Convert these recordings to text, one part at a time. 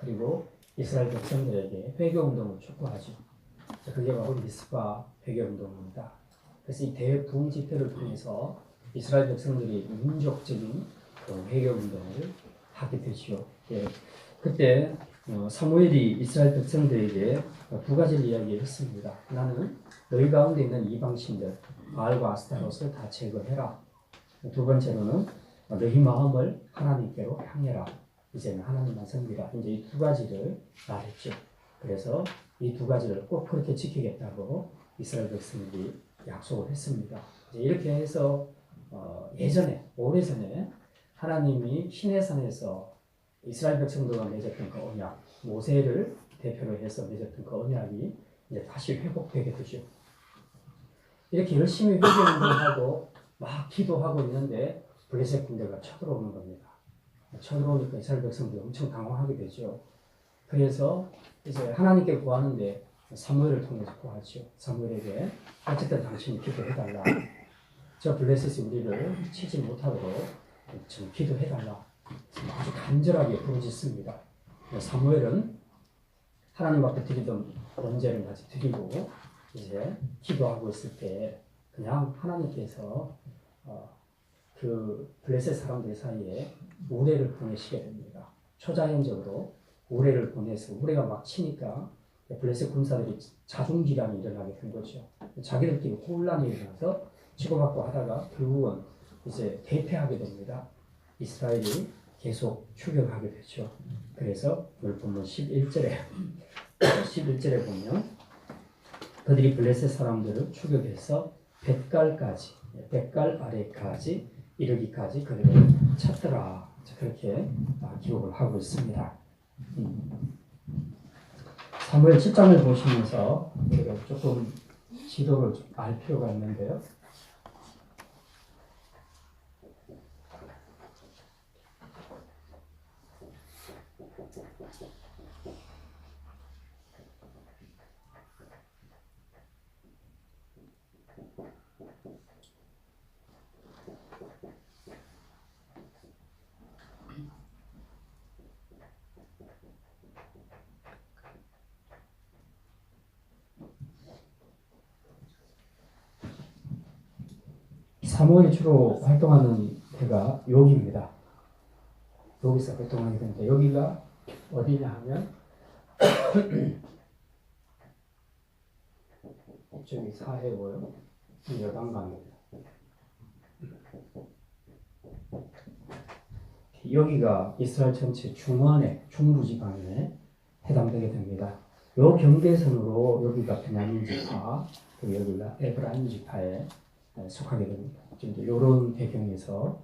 그리고 이스라엘 백성들에게 회개운동을 촉구하죠. 그게 바로 미스바 회개운동입니다. 그래서 이 대부흥 집회를 통해서 이스라엘 백성들이 민족적인 그 회개운동을 하게 되죠. 예. 그때 사무엘이 이스라엘 백성들에게 두 가지를 이야기했습니다. 하나는 너희 가운데 있는 이방신들 바알과 아스타롯을 다 제거해라. 두 번째로는 너희 마음을 하나님께로 향해라. 이제는 하나님만 섬기라. 이제 이 두 가지를 말했죠. 그래서 이 두 가지를 꼭 그렇게 지키겠다고 이스라엘 백성들이 약속을 했습니다. 이제 이렇게 해서 예전에 오래전에 하나님이 시내산에서 이스라엘 백성들과 맺었던 그 언약, 모세를 대표로 해서 맺었던 그 언약이 이제 다시 회복되게 되죠. 이렇게 열심히 회개운동하고 막 기도하고 있는데 블레셋 군대가 쳐들어오는 겁니다. 쳐들어오니까 이스라엘 백성들이 엄청 당황하게 되죠. 그래서 이제 하나님께 구하는데 사무엘을 통해서 구하죠. 사무엘에게 어쨌든 당신이 기도해달라. 저 블레셋이 우리를 치지 못하도록 좀 기도해달라. 아주 간절하게 부르짖습니다. 사무엘은 하나님 앞에 드리던 번제를 다시 드리고 이제 기도하고 있을 때 그냥 하나님께서 그 블레셋 사람들 사이에 우레를 보내시게 됩니다. 초자연적으로 우레를 보내서 우레가 막 치니까 블레셋 군사들이 자중질환이 일어나게 된 거죠. 자기들끼리 혼란이 일어나서 치고받고 하다가 결국은 이제 대패하게 됩니다. 이스라엘이 계속 추격하게 되죠. 그래서 오늘 본문 11절에 보면 그들이 블레셋 사람들을 추격해서 벳갈까지, 벳갈 아래까지 이르기까지 그들을 쳤더라. 그렇게 기록을 하고 있습니다. 사무엘 7장을 보시면서 우리가 조금 지도를 좀 알 필요가 있는데요. 사무엘이 주로 활동하는 데가 여기입니다. 여기서 활동하게 되는데 여기가 어디냐 하면 이쪽이 사해고요. 여단강입니다. 여기가 이스라엘 전체 중원의 중부지방에 해당되게 됩니다. 이 경계선으로 여기가 베냐민 지파, 그리고 여기가 에브라임 지파에 속하게 됩니다. 이런 배경에서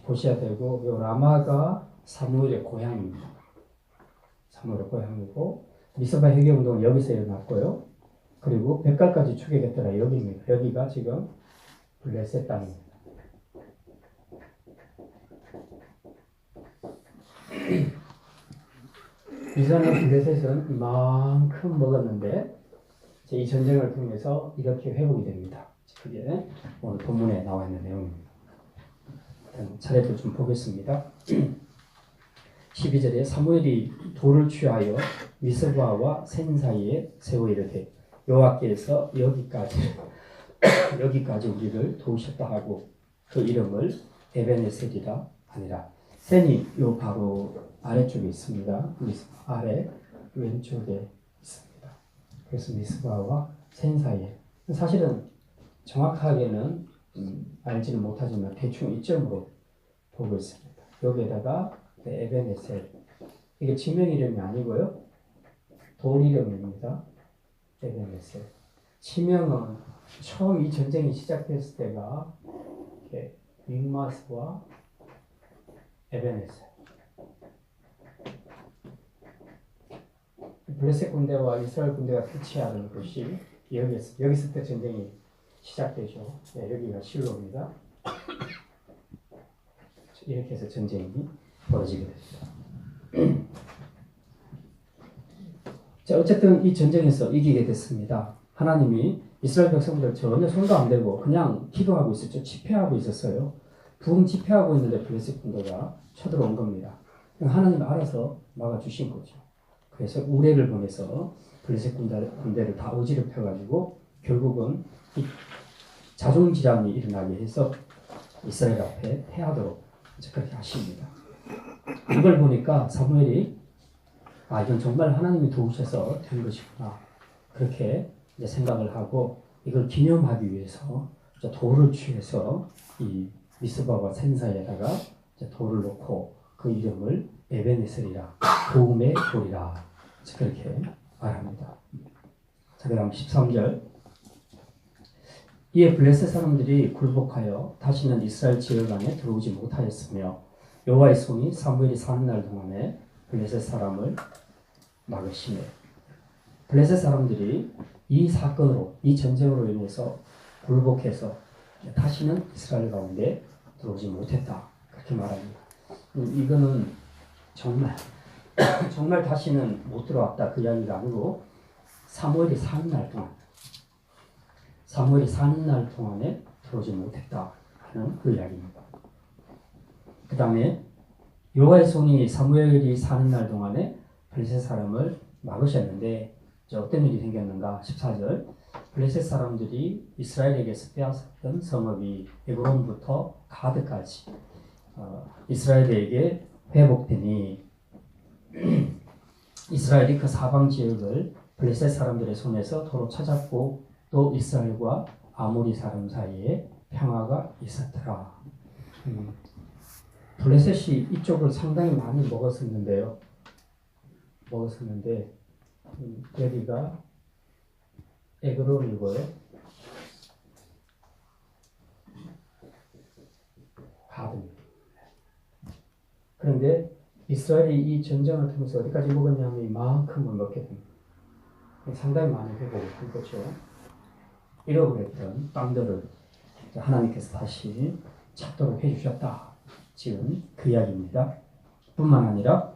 보셔야 되고, 이 라마가 사무엘의 고향입니다. 사무엘의 고향이고, 미스바 회개운동은 여기서 일어났고요. 그리고 벳갈까지 추격했더라 여기입니다. 여기가 지금 블레셋 땅입니다. 이전에 블레셋은 이만큼 먹었는데 이 전쟁을 통해서 이렇게 회복이 됩니다. 그게 오늘 본문에 나와 있는 내용입니다. 차례도 좀 보겠습니다. 12절에 사무엘이 돌을 취하여 미스바와 센 사이에 세워 이르되 여호와께서 여기까지 우리를 도우셨다 하고 그 이름을 에벤에셀이라 하니라. 센이 요 바로 아래쪽에 있습니다. 미스바 아래 왼쪽에 있습니다. 그래서 미스바와 센 사이에 사실은 정확하게는 알지는 못하지만 대충 이점으로 보고 있습니다. 여기에다가 에벤에셀, 이게 지명 이름이 아니고요, 돌 이름입니다. 에벤에셀. 지명은 처음 이 전쟁이 시작됐을 때가 믹마스와 에벤에셀. 블레셋 군대와 이스라엘 군대가 대치하는 곳이 여기서 때 전쟁이 시작되죠. 네, 여기가 실로입니다. 이렇게 해서 전쟁이 벌어지게 됩니다. 자, 어쨌든 이 전쟁에서 이기게 됐습니다. 하나님이 이스라엘 백성들 전혀 손도 안 대고 그냥 기도하고 있었죠. 집회하고 있었어요. 부흥 집회하고 있는데 블레셋 군대가 쳐들어온 겁니다. 하나님 알아서 막아주신 거죠. 그래서 우레를 보내서 블레셋 군대를 다 어지럽혀가지고 결국은 이 자존질환이 일어나게 해서 이스라엘 앞에 패하도록 그렇게 하십니다. 이걸 보니까 사무엘이 이건 정말 하나님이 도우셔서 된 것이구나 그렇게 이제 생각을 하고 이걸 기념하기 위해서 돌을 취해서 이 미스바와 센사에다가 돌을 놓고 그 이름을 에베네셀이라 도움의 돌이라 그렇게 말합니다. 자, 그다음 13절 이에 블레셋 사람들이 굴복하여 다시는 이스라엘 지역 안에 들어오지 못하였으며 여호와의 손이 사무엘이 사는 날 동안에 블레셋 사람을 막으시며 블레셋 사람들이 이 사건으로 이 전쟁으로 인해서 굴복해서 다시는 이스라엘 가운데 들어오지 못했다 그렇게 말합니다. 이거는 정말 다시는 못 들어왔다 그 이야기가 아니고 사무엘이 사는 날 동안에 들어오지 못했다 하는 그 이야기입니다. 그 다음에 여호와의 손이 사무엘이 사는 날 동안에 블레셋 사람을 막으셨는데 어떤 일이 생겼는가 14절 블레셋 사람들이 이스라엘에게서 빼앗았던 성읍이 에브론부터 가드까지 이스라엘에게 회복되니 이스라엘이 그 사방 지역을 블레셋 사람들의 손에서 도로 찾았고 또 이스라엘과 아모리 사람 사이에 평화가 있었더라. 블레셋이 이쪽을 상당히 많이 먹었었는데 여기가 에그론이고요. 가드입니다. 그런데 이스라엘이 이 전쟁을 통해서 어디까지 먹었냐면 이만큼을 먹게 됩니다. 상당히 많이 회복을 한 거죠. 잃어버렸던 땅들을 하나님께서 다시 찾도록 해주셨다. 지금 그 이야기입니다. 뿐만 아니라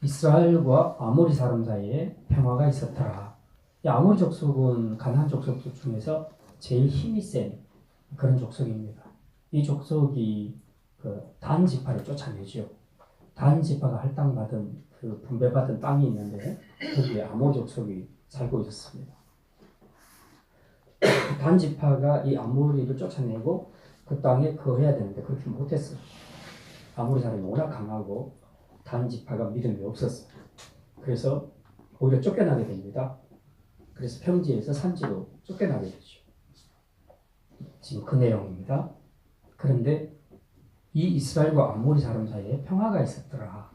이스라엘과 아모리 사람 사이에 평화가 있었더라. 이 아모리 족속은 가나안 족속 중에서 제일 힘이 센 그런 족속입니다. 이 족속이 단 지파를 쫓아내죠. 단 지파가 할당받은 그 분배받은 땅이 있는데 거기에 아모리 족속이 살고 있었습니다. 단 지파가 이 아모리를 쫓아내고 그 땅에 거해야 되는데 그렇게 못했어요. 아모리 사람이 워낙 강하고 단 지파가 믿음이 없었어요. 그래서 오히려 쫓겨나게 됩니다. 그래서 평지에서 산지로 쫓겨나게 되죠. 지금 그 내용입니다. 그런데 이 이스라엘과 아모리 사람 사이에 평화가 있었더라.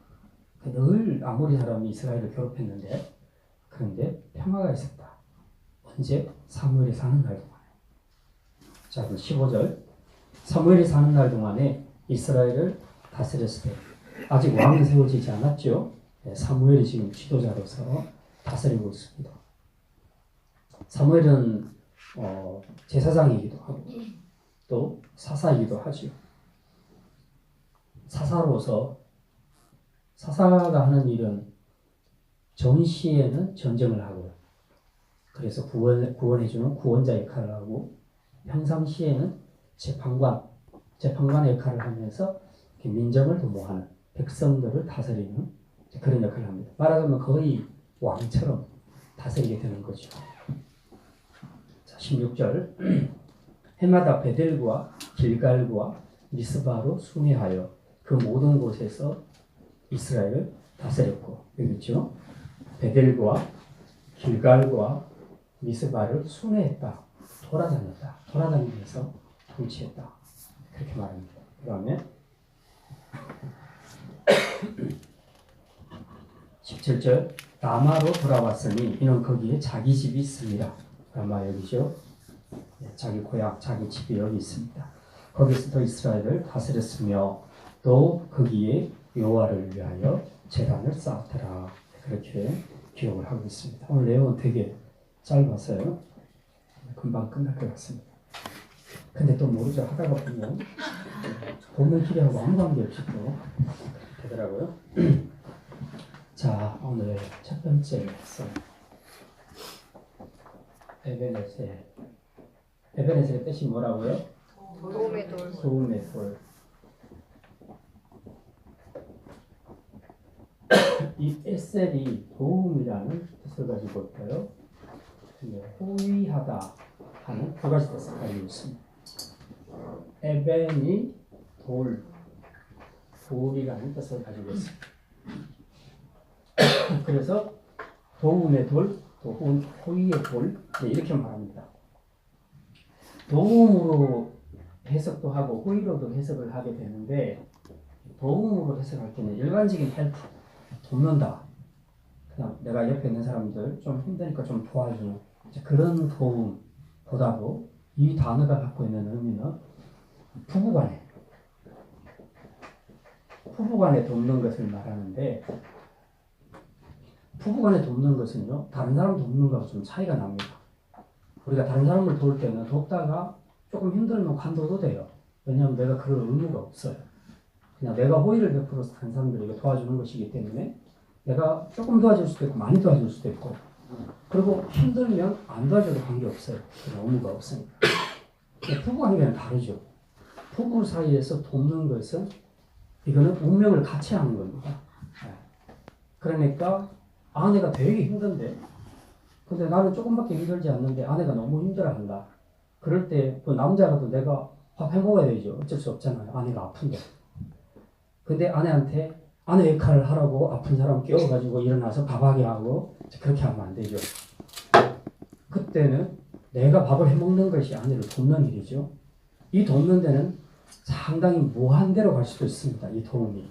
늘 아모리 사람이 이스라엘을 괴롭혔는데 그런데 평화가 있었다. 언제? 사무엘이 사는 날 동안에. 자, 그럼 15절. 사무엘이 사는 날 동안에 이스라엘을 다스렸을 때 아직 왕은 세워지지 않았죠. 사무엘이 지금 지도자로서 다스리고 있습니다. 사무엘은 제사장이기도 하고 또 사사이기도 하죠. 사사가 하는 일은 전시에는 전쟁을 하고요. 그래서 구원해주는 구원자 역할을 하고 평상시에는 재판관의 역할을 하면서 민정을 도모하는 백성들을 다스리는 그런 역할을 합니다. 말하자면 거의 왕처럼 다스리게 되는 거죠. 자, 16절 해마다 베델과 길갈과 미스바로 순회하여 그 모든 곳에서 이스라엘을 다스렸고 여기 있죠. 베델과 길갈과 미스바를 순회했다. 돌아다니면서 통치했다. 그렇게 말합니다. 그 다음에 17절 라마로 돌아왔으니 이는 거기에 자기 집이 있습니다. 라마 여기죠. 자기 고향, 자기 집이 여기 있습니다. 거기서도 이스라엘을 다스렸으며 또 거기에 여호와를 위하여 제단을 쌓았더라. 그렇게 기록을 하고 있습니다. 오늘 내용은 되게 짧아서요. 금방 끝날 것 같습니다. 근데 또 모르죠. 하다가 보면 기대하고 아무 관계없이 또 되더라고요. 자, 오늘 첫 번째 레슨. 에베네셀의 뜻이 뭐라고요? 도움의 돌. 도움의 돌. 이 에셀이 도움이라는 뜻을 가지고 있고요. 호위하다 하는 두 가지 뜻을 가지고 있습니다. 에벤이 돌이라는 뜻을 가지고 있습니다. 그래서 도움의 돌, 또 호위의 돌, 이렇게 말합니다. 도움으로 해석도 하고 호위로도 해석을 하게 되는데, 도움으로 해석할 때는 일반적인 헬프, 돕는다. 그냥 내가 옆에 있는 사람들 좀 힘드니까 좀 도와주는 그런 도움보다도 이 단어가 갖고 있는 의미는 부부간에 돕는 것을 말하는데, 부부간에 돕는 것은요, 다른 사람 돕는 것과 좀 차이가 납니다. 우리가 다른 사람을 도울 때는 돕다가 조금 힘들면 관둬도 돼요. 왜냐하면 내가 그럴 의무가 없어요. 그냥 내가 호의를 베풀어서 다른 사람들에게 도와주는 것이기 때문에 내가 조금 도와줄 수도 있고 많이 도와줄 수도 있고, 그리고 힘들면 안 도와줘도 관계없어요. 그런 의무가 없으니까. 부부 관계는 다르죠. 부부 사이에서 돕는 것은 이거는 운명을 같이 하는 겁니다. 그러니까 아내가 되게 힘든데, 근데 나는 조금밖에 힘들지 않는데 아내가 너무 힘들어한다. 그럴 때 또 남자라도 내가 밥 해먹어야 되죠. 어쩔 수 없잖아요. 아내가 아픈데. 근데 아내한테 아내 역할을 하라고 아픈 사람 깨워가지고 일어나서 밥하게 하고, 그렇게 하면 안 되죠. 그때는 내가 밥을 해먹는 것이 아내를 돕는 일이죠. 이 돕는 데는 상당히 무한대로 갈 수도 있습니다. 이 도움이.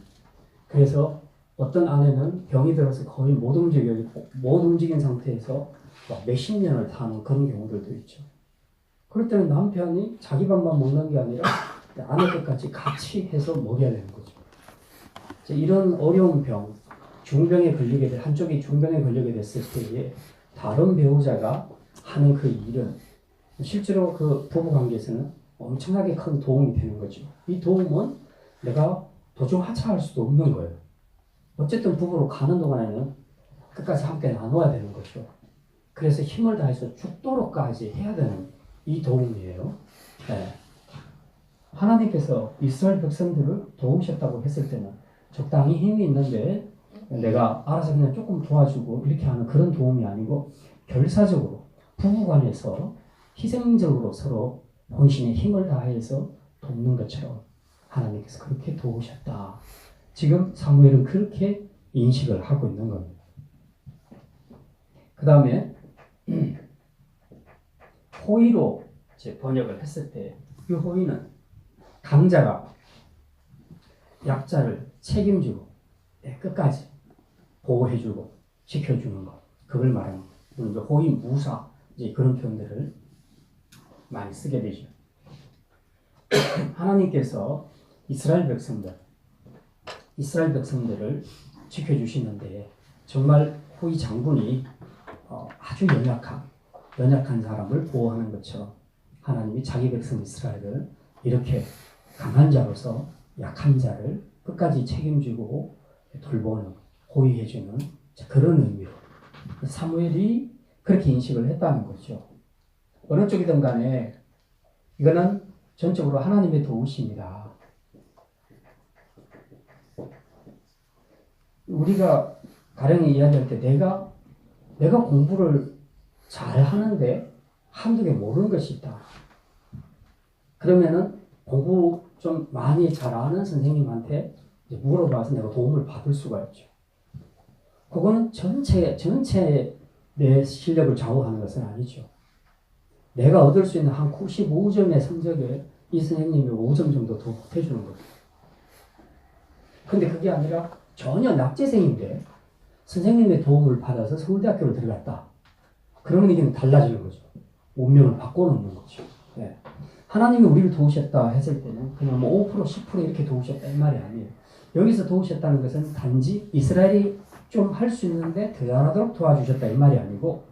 그래서 어떤 아내는 병이 들어서 거의 못 움직인 상태에서 몇십 년을 사는 그런 경우들도 있죠. 그럴 때는 남편이 자기 밥만 먹는 게 아니라 아내 것까지 같이 해서 먹여야 되는 거죠. 이런 어려운 병, 한쪽이 중병에 걸리게 됐을 때에 다른 배우자가 하는 그 일은 실제로 그 부부관계에서는 엄청나게 큰 도움이 되는 거죠. 이 도움은 내가 도중 하차할 수도 없는 거예요. 어쨌든 부부로 가는 동안에는 끝까지 함께 나눠야 되는 거죠. 그래서 힘을 다해서 죽도록까지 해야 되는 이 도움이에요. 네. 하나님께서 이스라엘 백성들을 도우셨다고 했을 때는 적당히 힘이 있는데 내가 알아서 그냥 조금 도와주고 이렇게 하는 그런 도움이 아니고, 결사적으로 부부간에서 희생적으로 서로 본신의 힘을 다해서 돕는 것처럼 하나님께서 그렇게 도우셨다. 지금 사무엘은 그렇게 인식을 하고 있는 겁니다. 그 다음에 호의로 번역을 했을 때, 이 호의는 강자가 약자를 책임지고 끝까지 보호해주고 지켜주는 것, 그걸 말합니다. 호의, 무사, 그런 표현들을 많이 쓰게 되죠. 하나님께서 이스라엘 백성들을 지켜주시는데, 정말 호의 장군이 아주 연약한 사람을 보호하는 것처럼 하나님이 자기 백성 이스라엘을 이렇게 강한 자로서 약한 자를 끝까지 책임지고 돌보는, 호의해주는 그런 의미로 사무엘이 그렇게 인식을 했다는 거죠. 어느 쪽이든 간에 이거는 전적으로 하나님의 도우심이다. 우리가 가령에 이야기할 때 내가 공부를 잘 하는데 한두 개 모르는 것이 있다. 그러면은 공부 좀 많이 잘 아는 선생님한테 물어봐서 내가 도움을 받을 수가 있죠. 그거는 전체 내 실력을 좌우하는 것은 아니죠. 내가 얻을 수 있는 한 95점의 성적에 이 선생님이 5점 정도 더 보태주는 거죠. 근데 그게 아니라 전혀 낙제생인데 선생님의 도움을 받아서 서울대학교를 들어갔다. 그러면 이게 달라지는 거죠. 운명을 바꿔놓는 거죠. 네. 하나님이 우리를 도우셨다 했을 때는 그냥 5%, 10% 이렇게 도우셨다 이 말이 아니에요. 여기서 도우셨다는 것은 단지 이스라엘이 좀 할 수 있는데 더 잘하도록 도와주셨다 이 말이 아니고,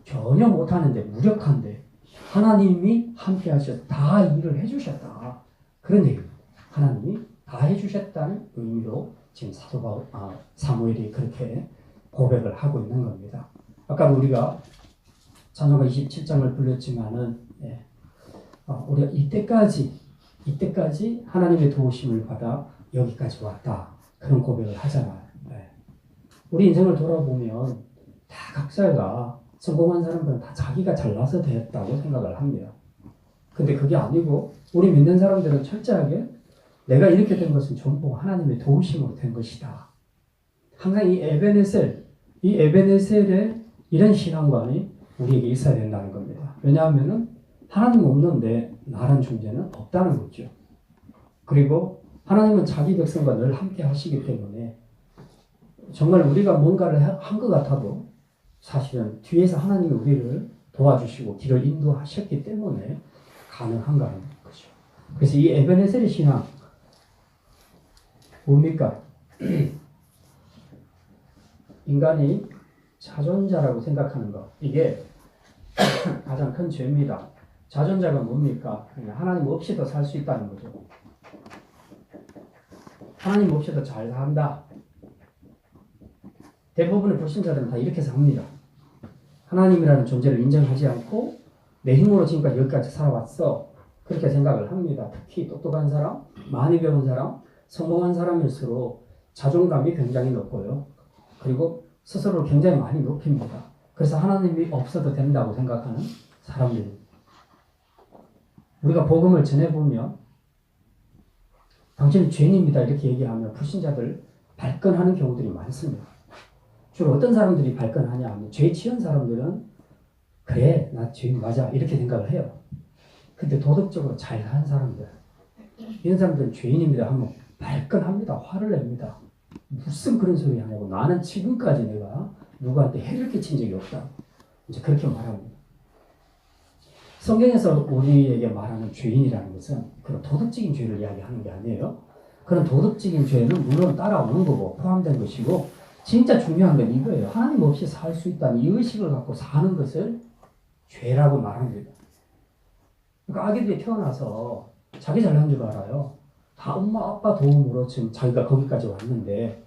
전혀 못하는데 무력한데 하나님이 함께 하셔서 다 일을 해주셨다. 그런 얘기입니다. 하나님이 다 해주셨다는 의미로 지금 사무엘이 그렇게 고백을 하고 있는 겁니다. 아까 우리가 찬송가 27장을 불렀지만은, 우리가 이때까지 하나님의 도우심을 받아 여기까지 왔다. 그런 고백을 하잖아요. 우리 인생을 돌아보면 다 각자가 성공한 사람들은 다 자기가 잘나서 되었다고 생각을 합니다. 근데 그게 아니고 우리 믿는 사람들은 철저하게 내가 이렇게 된 것은 전부 하나님의 도우심으로 된 것이다. 항상 이 에베네셀의 이런 신앙관이 우리에게 있어야 된다는 겁니다. 왜냐하면 하나님 없는데 나란 존재는 없다는 거죠. 그리고 하나님은 자기 백성과 늘 함께 하시기 때문에 정말 우리가 뭔가를 한 것 같아도 사실은 뒤에서 하나님이 우리를 도와주시고 길을 인도하셨기 때문에 가능한가는 거죠. 그래서 이 에베네셀의 신앙 뭡니까? 인간이 자존자라고 생각하는 것, 이게 가장 큰 죄입니다. 자존자가 뭡니까? 하나님 없이도 살 수 있다는 거죠. 하나님 없이도 잘 산다. 대부분의 불신자들은 다 이렇게 삽니다. 하나님이라는 존재를 인정하지 않고 내 힘으로 지금까지 여기까지 살아왔어. 그렇게 생각을 합니다. 특히 똑똑한 사람, 많이 배운 사람, 성공한 사람일수록 자존감이 굉장히 높고요. 그리고 스스로를 굉장히 많이 높입니다. 그래서 하나님이 없어도 된다고 생각하는 사람들입니다. 우리가 복음을 전해보면 당신은 죄인입니다 이렇게 얘기하면 불신자들 발끈하는 경우들이 많습니다. 주로 어떤 사람들이 발끈하냐 하면 죄 지은 사람들은 그래 나 죄인 맞아 이렇게 생각을 해요. 근데 도덕적으로 잘 사는 사람들 이런 사람들은 죄인입니다 하면 발끈합니다. 화를 냅니다. 무슨 그런 소리 하냐고 나는 지금까지 내가 누구한테 해를 끼친 적이 없다. 이제 그렇게 말합니다. 성경에서 우리에게 말하는 죄인이라는 것은 그런 도덕적인 죄를 이야기하는 게 아니에요. 그런 도덕적인 죄는 물론 따라오는 거고 포함된 것이고 진짜 중요한 건 이거예요. 하나님 없이 살 수 있다는 이 의식을 갖고 사는 것을 죄라고 말합니다. 그러니까 아기들이 태어나서 자기 잘난 줄 알아요. 다 엄마 아빠 도움으로 지금 자기가 거기까지 왔는데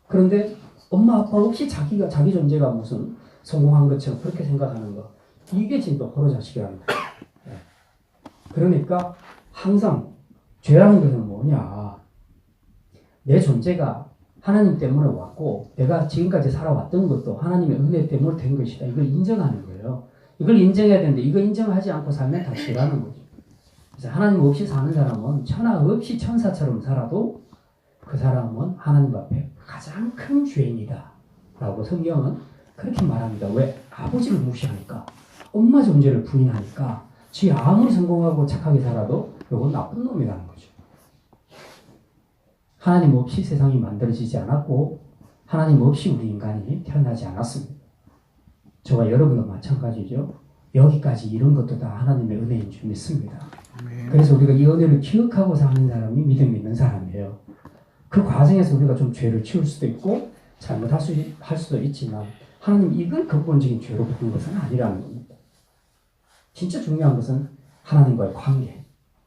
그런데 엄마 아빠 없이 자기 존재가 무슨 성공한 것처럼 그렇게 생각하는 거 이게 진짜 호로자식이라는 거예요. 그러니까 항상 죄라는 것은 뭐냐 내 존재가 하나님 때문에 왔고 내가 지금까지 살아왔던 것도 하나님의 은혜 때문에 된 것이다. 이걸 인정하는 거예요. 이걸 인정해야 되는데 이거 인정하지 않고 살면 다 죄라는 거죠. 그래서 하나님 없이 사는 사람은 천하 없이 천사처럼 살아도 그 사람은 하나님 앞에 가장 큰 죄인이다 라고 성경은 그렇게 말합니다. 왜? 아버지를 무시하니까 엄마 존재를 부인하니까 지 아무리 성공하고 착하게 살아도 이건 나쁜 놈이라는 거죠. 하나님 없이 세상이 만들어지지 않았고 하나님 없이 우리 인간이 태어나지 않았습니다. 저와 여러분도 마찬가지죠. 여기까지 이런 것도 다 하나님의 은혜인 줄 믿습니다. 그래서 우리가 이 은혜를 기억하고 사는 사람이 믿음 있는 사람이에요. 그 과정에서 우리가 좀 죄를 치울 수도 있고 잘못할 수도 있지만 하나님 이걸 근본적인 죄로 부른 것은 아니라는 겁니다. 진짜 중요한 것은 하나님과의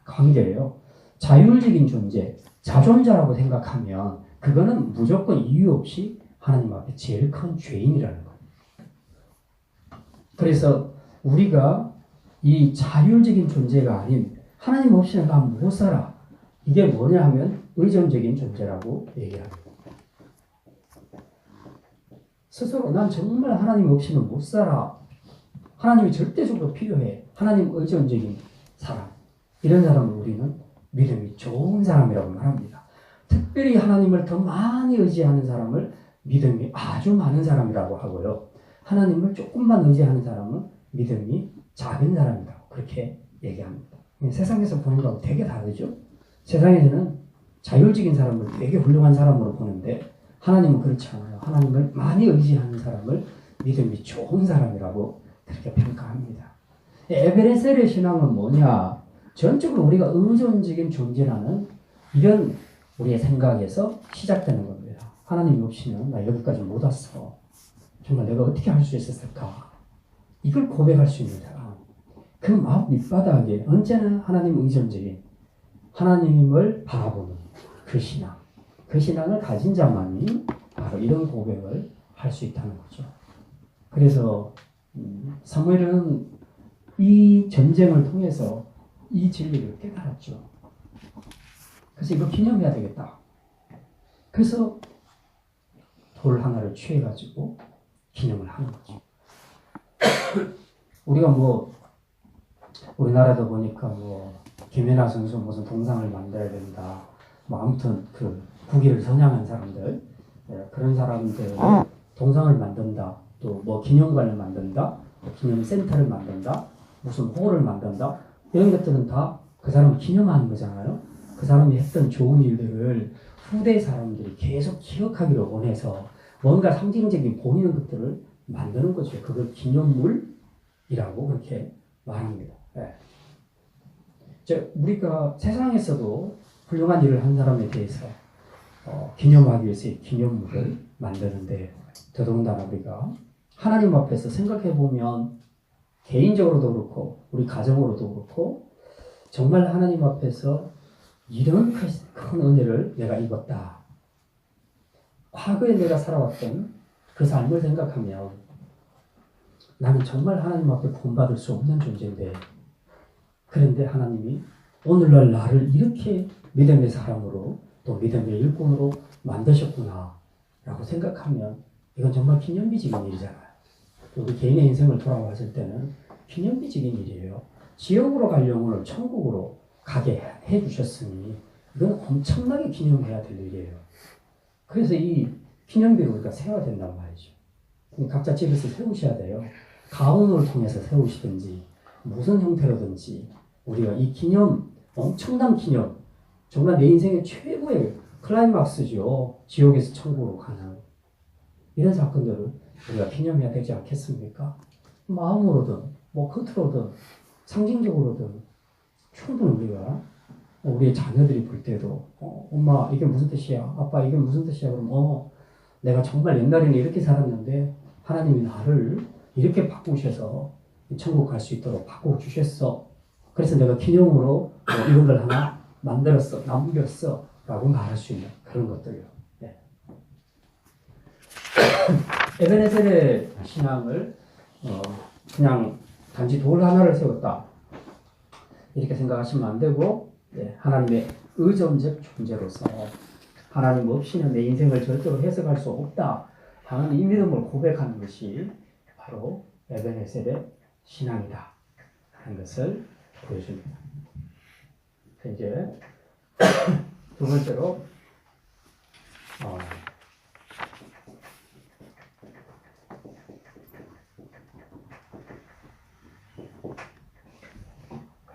관계예요. 자율적인 존재, 자존자라고 생각하면 그거는 무조건 이유 없이 하나님 앞에 제일 큰 죄인이라는 거예요. 그래서 우리가 이 자율적인 존재가 아닌 하나님 없이는 난 못 살아. 이게 뭐냐 하면 의존적인 존재라고 얘기합니다. 스스로 난 정말 하나님 없이는 못 살아. 하나님이 절대적으로 필요해. 하나님 의존적인 사람. 이런 사람을 우리는 믿음이 좋은 사람이라고 말합니다. 특별히 하나님을 더 많이 의지하는 사람을 믿음이 아주 많은 사람이라고 하고요. 하나님을 조금만 의지하는 사람은 믿음이 작은 사람이라고 그렇게 얘기합니다. 세상에서 보는 거하고 되게 다르죠. 세상에서는 자율적인 사람을 되게 훌륭한 사람으로 보는데 하나님은 그렇지 않아요. 하나님을 많이 의지하는 사람을 믿음이 좋은 사람이라고 그렇게 평가합니다. 에베네셀의 신앙은 뭐냐? 전적으로 우리가 의존적인 존재라는 이런 우리의 생각에서 시작되는 겁니다. 하나님이 없이는 나 여기까지 못 왔어. 정말 내가 어떻게 할 수 있었을까? 이걸 고백할 수 있는 사람. 그 마음 밑바닥에 언제나 하나님 의존적인 하나님을 바라보는 그 신앙. 그 신앙을 가진 자만이 바로 이런 고백을 할 수 있다는 거죠. 그래서 사무엘은 이 전쟁을 통해서 이 진리를 깨달았죠. 그래서 이거 기념해야 되겠다. 그래서 돌 하나를 취해가지고 기념을 하는 거죠. 우리가 뭐 우리나라도 보니까 뭐 김연아 선수 무슨 동상을 만들어야 된다. 뭐 아무튼 그 국위를 선양한 사람들, 그런 사람들 동상을 만든다. 또 뭐 기념관을 만든다. 기념센터를 만든다. 무슨 홀을 만든다. 이런 것들은 다 그 사람을 기념하는 거잖아요. 그 사람이 했던 좋은 일들을 후대 사람들이 계속 기억하기를 원해서 뭔가 상징적인 보이는 것들을 만드는 거죠. 그걸 기념물이라고 그렇게 말합니다. 우리가 세상에서도 훌륭한 일을 한 사람에 대해서 기념하기 위해서 기념물을 만드는데, 더더군다나 우리가 하나님 앞에서 생각해 보면 개인적으로도 그렇고 우리 가정으로도 그렇고 정말 하나님 앞에서 이런 큰 은혜를 내가 입었다. 과거에 내가 살아왔던 그 삶을 생각하면 나는 정말 하나님 앞에 본받을 수 없는 존재인데, 그런데 하나님이 오늘날 나를 이렇게 믿음의 사람으로 또 믿음의 일꾼으로 만드셨구나 라고 생각하면 이건 정말 기념비적인 일이잖아요. 우리 개인의 인생을 돌아봤을 때는 기념비적인 일이에요. 지옥으로 갈 영혼을 천국으로 가게 해주셨으니 이건 엄청나게 기념해야 될 일이에요. 그래서 이 기념비를 우리가 세워야 된단 말이죠. 각자 집에서 세우셔야 돼요. 가훈을 통해서 세우시든지 무슨 형태로든지 우리가 이 기념, 엄청난 기념, 정말 내 인생의 최고의 클라이막스죠. 지옥에서 천국으로 가는 이런 사건들을 우리가 기념해야 되지 않겠습니까? 마음으로든 뭐 겉으로든 상징적으로든 충분히 우리가 우리의 자녀들이 볼 때도 엄마 이게 무슨 뜻이야? 아빠 이게 무슨 뜻이야? 그럼 내가 정말 옛날에는 이렇게 살았는데 하나님이 나를 이렇게 바꾸셔서 천국 갈 수 있도록 바꿔주셨어. 그래서 내가 기념으로 이런 걸 하나 만들었어, 남겼어 라고 말할 수 있는 그런 것들이요. 네. 에베네셀의 신앙을 그냥 단지 돌 하나를 세웠다 이렇게 생각하시면 안 되고, 하나님의 의존적 존재로서 하나님 없이는 내 인생을 절대로 해석할 수 없다 하는 이 믿음을 고백하는 것이 바로 에베네셀의 신앙이다 하는 것을 보여줍니다. 이제 두 번째로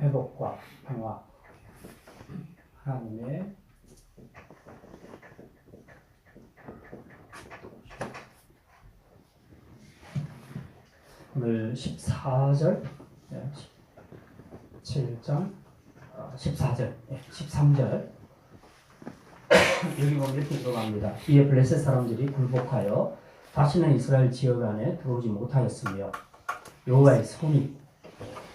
회복과 평화, 하나님의 오늘 14절, 7장, 14절, 13절 여기 보면 이렇게 들어갑니다. 이에 블레셋 사람들이 굴복하여 다시는 이스라엘 지역 안에 들어오지 못하였으며 여호와의 손이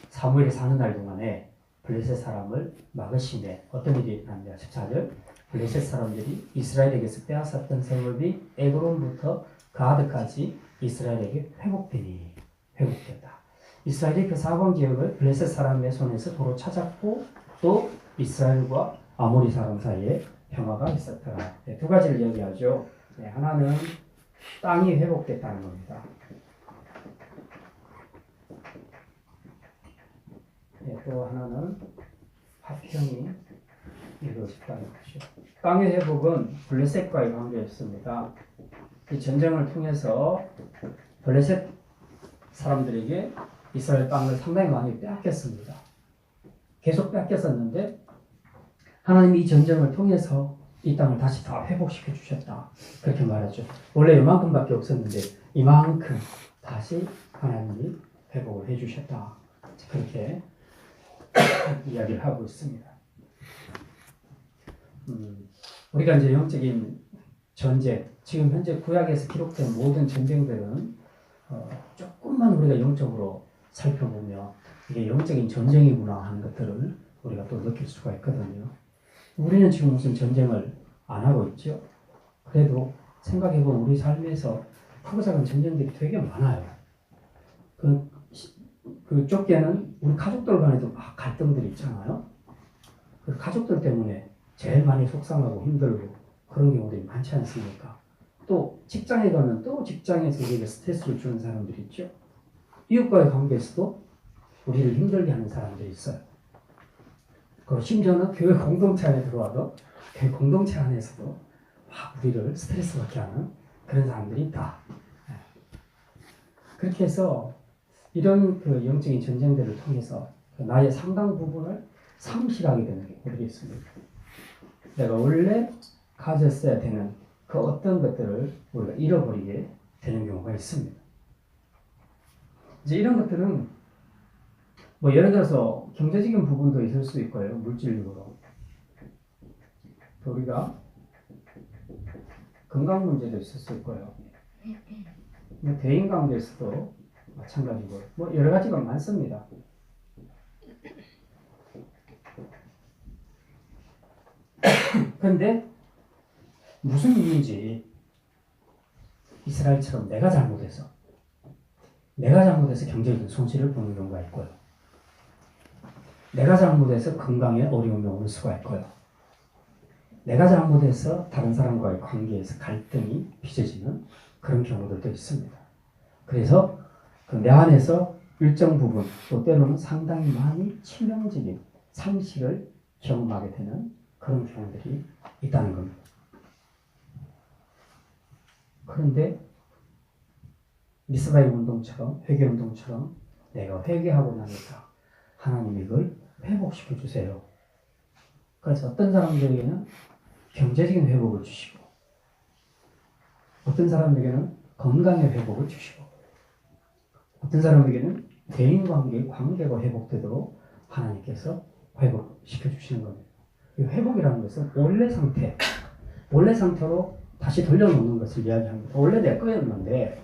사무엘이 사는 날 동안에 블레셋 사람을 막으시매 어떤 일이 일어납니다. 14절 블레셋 사람들이 이스라엘에게서 빼앗았던 성읍이 에브론부터 가드까지 이스라엘에게 회복됐다. 이스라엘이 그 사방 지역을 블레셋 사람의 손에서 도로 찾았고 또 이스라엘과 아모리 사람 사이에 평화가 있었더라. 두 가지를 이야기하죠. 하나는 땅이 회복됐다는 겁니다. 또 하나는 화평이 이루어졌다는 것이죠. 땅의 회복은 블레셋과의 관계였습니다. 이 전쟁을 통해서 블레셋 사람들에게 이스라엘 땅을 상당히 많이 빼앗겼습니다. 계속 뺏겼었는데 하나님이 이 전쟁을 통해서 이 땅을 다시 다 회복시켜 주셨다. 그렇게 말하죠. 원래 이만큼밖에 없었는데 이만큼 다시 하나님이 회복을 해 주셨다. 그렇게 이야기를 하고 있습니다. 우리가 이제 영적인 전쟁, 지금 현재 구약에서 기록된 모든 전쟁들은 조금만 우리가 영적으로 살펴보면 이게 영적인 전쟁이구나 하는 것들을 우리가 또 느낄 수가 있거든요. 우리는 지금 무슨 전쟁을 안 하고 있죠. 그래도 생각해보면 우리 삶에서 크고 작은 전쟁들이 되게 많아요. 그 좁게는 우리 가족들 간에도 막 갈등들이 있잖아요. 그 가족들 때문에 제일 많이 속상하고 힘들고 그런 경우들이 많지 않습니까? 또 직장에 가면 또 직장에서 우리에게 스트레스를 주는 사람들이 있죠. 이웃과의 관계에서도 우리를 힘들게 하는 사람들이 있어요. 그리고 심지어는 교회 공동체 안에 들어와도 교회 공동체 안에서도 막 우리를 스트레스 받게 하는 그런 사람들이 있다. 그렇게 해서 이런 그 영적인 전쟁들을 통해서 나의 상당 부분을 상실하게 되는 경우들이 있습니다. 내가 원래 가졌어야 되는 그 어떤 것들을 우리가 잃어버리게 되는 경우가 있습니다. 이제 이런 것들은 뭐 예를 들어서 경제적인 부분도 있을 수 있고요. 물질적으로. 또 우리가 건강 문제도 있을 수 있고요. 대인 관계에서도 마찬가지고 뭐 여러 가지가 많습니다. 그런데 무슨 이유인지 이스라엘처럼 내가 잘못해서 경제적인 손실을 보는 경우가 있고요. 내가 잘못해서 건강에 어려움이 오는 수가 있고요. 내가 잘못해서 다른 사람과의 관계에서 갈등이 빚어지는 그런 경우들도 있습니다. 그래서 그 내 안에서 일정 부분 또 때로는 상당히 많이 치명적인 상실을 경험하게 되는 그런 경우들이 있다는 겁니다. 그런데 미스바의 운동처럼 회개 운동처럼 내가 회개하고 나니까 하나님이 이걸 회복시켜 주세요. 그래서 어떤 사람들에게는 경제적인 회복을 주시고 어떤 사람에게는 건강의 회복을 주시고 어떤 사람에게는 대인관계의 관계가 회복되도록 하나님께서 회복시켜 주시는 겁니다. 이 회복이라는 것은 원래 상태로 다시 돌려놓는 것을 이야기합니다. 원래 내 거였는데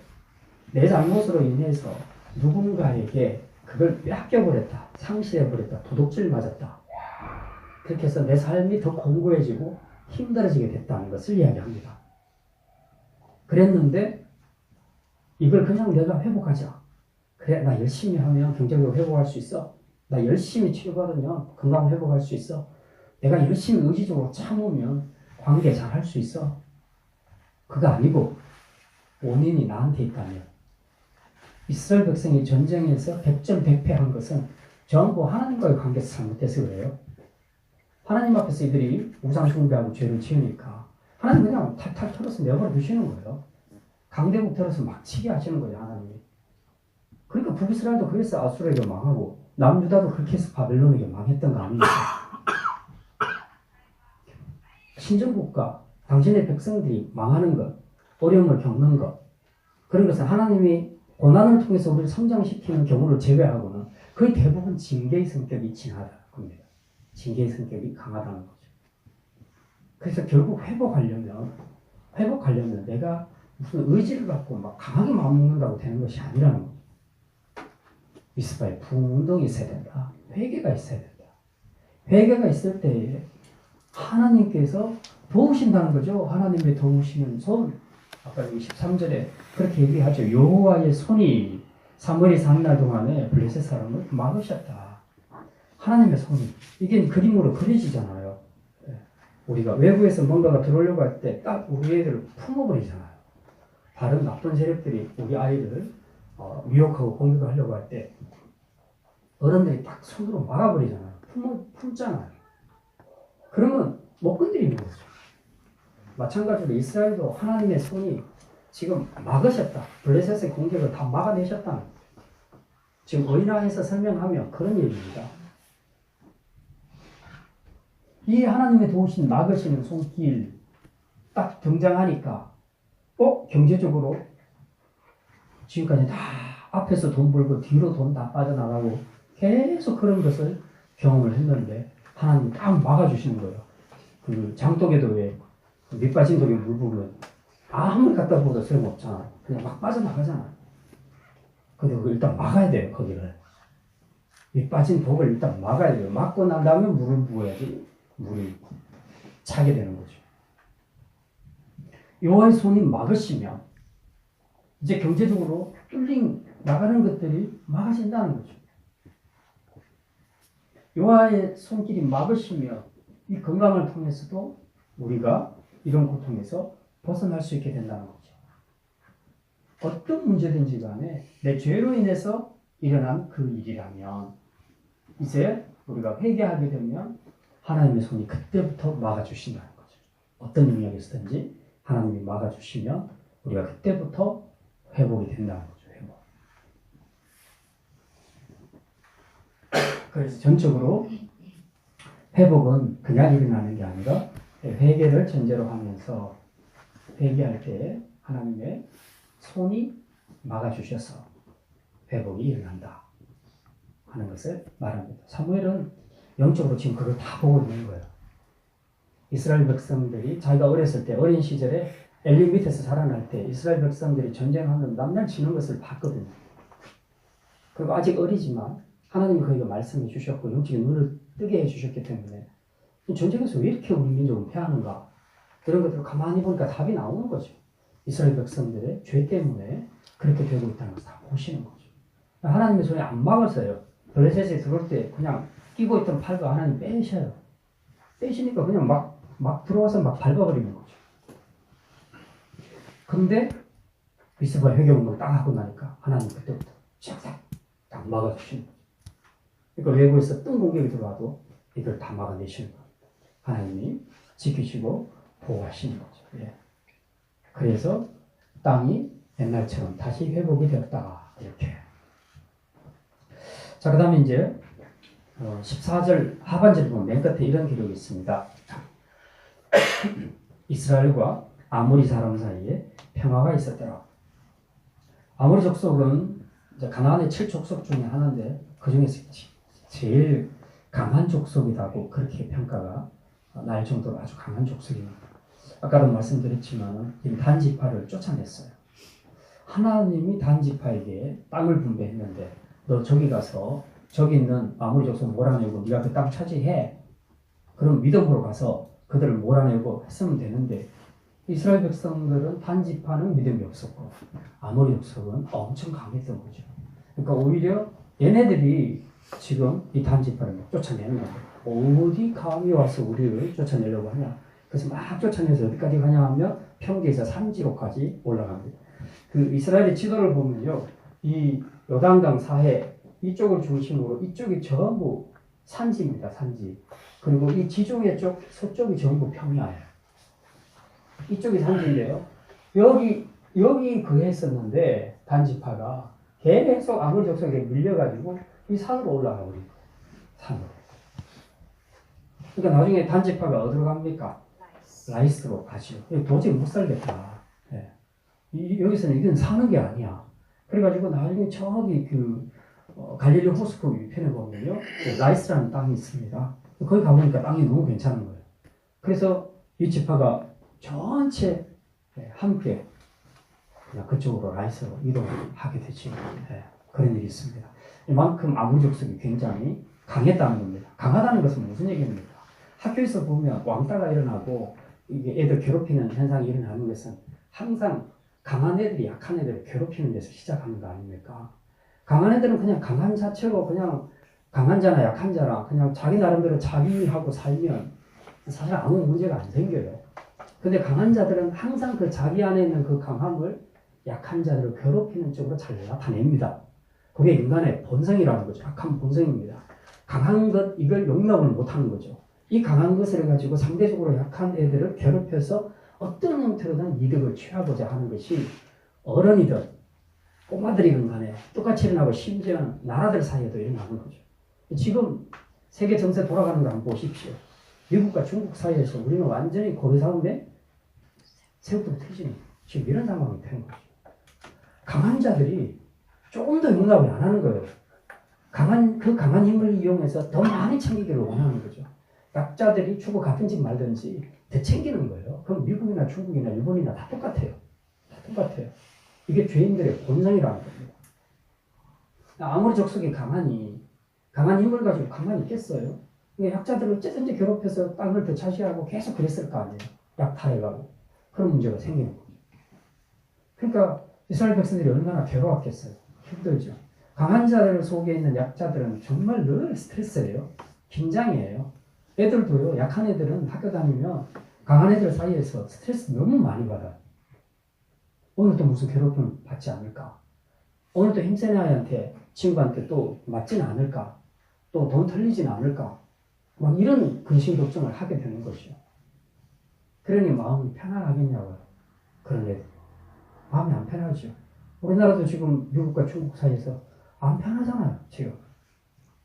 내 잘못으로 인해서 누군가에게 그걸 뺏겨버렸다, 상실해버렸다, 도둑질 맞았다. 그렇게 해서 내 삶이 더 공고해지고 힘들어지게 됐다는 것을 이야기합니다. 그랬는데 이걸 그냥 내가 회복하자. 그래, 나 열심히 하면 경제적으로 회복할 수 있어. 나 열심히 치료받으면 건강 회복할 수 있어. 내가 열심히 의지적으로 참으면 관계 잘 할 수 있어. 그거 아니고 원인이 나한테 있다면 이스라엘 백성이 전쟁에서 100전 100패한 것은 전부 하나님과의 관계에서 잘못돼서 그래요. 하나님 앞에서 이들이 우상 숭배하고 죄를 지으니까 하나님 그냥 탈탈 털어서 내버려 두시는 거예요. 강대국 털어서 막 치게 하시는 거예요, 하나님이. 그러니까 북이스라엘도 그래서 아수르에게 망하고 남유다도 그렇게 해서 바벨론에게 망했던 거 아닙니까? 신정국가, 당신의 백성들이 망하는 것, 어려움을 겪는 것, 그런 것은 하나님이 고난을 통해서 우리를 성장시키는 경우를 제외하고는 거의 대부분 징계의 성격이 진하다는 겁니다. 징계의 성격이 강하다는 거죠. 그래서 결국 회복하려면 내가 무슨 의지를 갖고 막 강하게 마음먹는다고 되는 것이 아니라는 거죠. 미스바에 부흥운동이 있어야 된다. 회개가 있어야 된다. 회개가 있을 때에 하나님께서 도우신다는 거죠. 하나님의 도우시는 손. 아까 23절에 그렇게 얘기하죠. 여호와의 손이 사무엘이 사는 날 동안에 블레셋 사람을 막으셨다. 하나님의 손이. 이게 그림으로 그려지잖아요. 우리가 외부에서 뭔가가 들어오려고 할 때 딱 우리 애들을 품어버리잖아요. 다른 나쁜 세력들이 우리 아이를 미혹하고 공격하려고 할 때 어른들이 딱 손으로 막아버리잖아요. 품잖아요. 그러면 못 건드리는 거죠. 마찬가지로 이스라엘도 하나님의 손이 지금 막으셨다. 블레셋의 공격을 다 막아내셨다는 거죠. 지금 어린아이에서 설명하면 그런 얘기입니다. 이 하나님의 도우신 막으시는 손길 딱 등장하니까 경제적으로 지금까지 다 앞에서 돈 벌고 뒤로 돈 다 빠져나가고 계속 그런 것을 경험을 했는데 하나님이 딱 막아주시는 거예요. 그 장독에도 왜 밑빠진 독에 물 부으면 아무리 갖다 부어도 소용없잖아. 그냥 막 빠져나가잖아. 근데 그걸 일단 막아야 돼요, 거기를. 밑빠진 독을 일단 막아야 돼요. 막고 난 다음에 물을 부어야지 물이 차게 되는 거죠. 여호와의 손이 막으시면 이제 경제적으로 뚫린 나가는 것들이 막아진다는 거죠. 여호와의 손길이 막으시면 이 건강을 통해서도 우리가 이런 고통에서 벗어날 수 있게 된다는 거죠. 어떤 문제든지 간에 내 죄로 인해서 일어난 그 일이라면 이제 우리가 회개하게 되면 하나님의 손이 그때부터 막아주신다는 거죠. 어떤 영역에서든지 하나님이 막아주시면 우리가 그때부터 회복이 된다는 거죠. 회복. 그래서 전적으로 회복은 그냥 일어나는 게 아니라 회개를 전제로 하면서 회개할 때 하나님의 손이 막아주셔서 회복이 일어난다 하는 것을 말합니다. 사무엘은 영적으로 지금 그걸 다 보고 있는 거예요. 이스라엘 백성들이 자기가 어렸을 때 어린 시절에 엘리 밑에서 자라날 때 이스라엘 백성들이 전쟁하면 남날 치는 것을 봤거든요. 그리고 아직 어리지만 하나님이 그에게 말씀해 주셨고 영적인 눈을 뜨게 해주셨기 때문에 전쟁에서 왜 이렇게 우리 민족은 패하는가 이런 것들을 가만히 보니까 답이 나오는 거죠. 이스라엘 백성들의 죄 때문에 그렇게 되고 있다는 것을 다 보시는 거죠. 하나님의 손이 안 막았어요. 블레셋에 들어올 때 그냥 끼고 있던 팔과 하나님 빼셔요. 빼시니까 그냥 막 들어와서 막 밟아버리는 거죠. 근데 미스바 회개운동 딱 하고 나니까 하나님 그때부터 딱 막아주시는 거죠. 그러니까 외부에서 어떤 공격이 들어와도 이걸 다 막아내시는 거예요. 하나님이 지키시고 보호하시는 거죠. 예. 그래서 땅이 옛날처럼 다시 회복이 되었다. 이렇게. 자, 그 다음에 이제 14절 하반절에 보면 맨 끝에 이런 기록이 있습니다. 이스라엘과 아모리 사람 사이에 평화가 있었더라. 아모리 족속은 이제 가나안의 7족속 중에 하나인데 그 중에서 제일 강한 족속이라고 그렇게 평가가 날 정도로 아주 강한 족속입니다. 아까도 말씀드렸지만 단지파를 쫓아냈어요. 하나님이 단지파에게 땅을 분배했는데 너 저기 가서 저기 있는 아모리 족속 몰아내고 네가 그 땅 차지해. 그럼 믿음으로 가서 그들을 몰아내고 했으면 되는데 이스라엘 백성들은 단지파는 믿음이 없었고 아모리 족속은 엄청 강했던 거죠. 그러니까 오히려 얘네들이 지금 이 단지파를 막 쫓아내는 거예요. 어디 감히 와서 우리를 쫓아내려고 하냐. 그래서 막 쫓아내서 어디까지 가냐 하면 평지에서 산지로까지 올라갑니다. 그 이스라엘의 지도를 보면요. 이 요단강 사해 이쪽을 중심으로 이쪽이 전부 산지입니다. 산지. 그리고 이 지중해 쪽 서쪽이 전부 평야예요. 이쪽이 산지인데요. 여기 그했었는데 단지파가 계속 아모리 족속에 밀려가지고 이 산으로 올라가 버린 거예요. 산으로. 그러니까 나중에 단지파가 어디로 갑니까? 라이스로 가죠. 도저히 못 살겠다. 네. 여기서는 이건 사는 게 아니야. 그래가지고 나중에 저기 갈릴리 호수코 위편에 보면요. 라이스라는 땅이 있습니다. 거기 가보니까 땅이 너무 괜찮은 거예요. 그래서 이 지파가 전체 함께 그쪽으로 라이스로 이동하게 되죠. 네. 그런 일이 있습니다. 이만큼 아모리 족속이 굉장히 강했다는 겁니다. 강하다는 것은 무슨 얘기입니까? 학교에서 보면 왕따가 일어나고 이게 애들 괴롭히는 현상이 일어나는 것은 항상 강한 애들이 약한 애들을 괴롭히는 데서 시작하는 거 아닙니까? 강한 애들은 그냥 강한 자체로 그냥 강한 자나 약한 자나 그냥 자기 나름대로 자기하고 살면 사실 아무 문제가 안 생겨요. 근데 강한 자들은 항상 그 자기 안에 있는 그 강함을 약한 자들을 괴롭히는 쪽으로 잘 나타냅니다. 그게 인간의 본성이라는 거죠. 약한 본성입니다. 강한 것 이걸 용납을 못하는 거죠. 이 강한 것을 가지고 상대적으로 약한 애들을 괴롭혀서 어떤 형태로든 이득을 취하고자 하는 것이 어른이든 꼬마들이든 간에 똑같이 일어나고 심지어는 나라들 사이에도 일어나는 거죠. 지금 세계 정세 돌아가는 거 한번 보십시오. 미국과 중국 사이에서 우리는 완전히 고래사운데 새우도 터지는 지금 이런 상황이 된 거죠. 강한 자들이 조금 더 용납을 안 하는 거예요. 그 강한 힘을 이용해서 더 많이 챙기기를 원하는 거죠. 약자들이 주고 가든지 말든지 더 챙기는 거예요. 그럼 미국이나 중국이나 일본이나 다 똑같아요. 다 똑같아요. 이게 죄인들의 본성이라는 겁니다. 아무리 족속이 강한 힘을 가지고 가만히 있겠어요? 약자들을 어쨌든지 괴롭혀서 땅을 더 차지하고 계속 그랬을 거 아니에요. 약탈해가고. 그런 문제가 생기는 거죠. 그러니까 이스라엘 백성들이 얼마나 괴로웠겠어요. 힘들죠. 강한 자들 속에 있는 약자들은 정말 늘 스트레스예요. 긴장이에요. 애들도요. 약한 애들은 학교 다니면 강한 애들 사이에서 스트레스 너무 많이 받아요. 오늘도 무슨 괴롭힘 받지 않을까? 오늘도 힘센 아이한테, 친구한테 또 맞지는 않을까? 또 돈 털리지는 않을까? 막 이런 근심 걱정을 하게 되는 거죠. 그러니 마음이 편안하겠냐고요. 그런 애들. 마음이 안 편하죠. 우리나라도 지금 미국과 중국 사이에서 안 편하잖아요. 지금.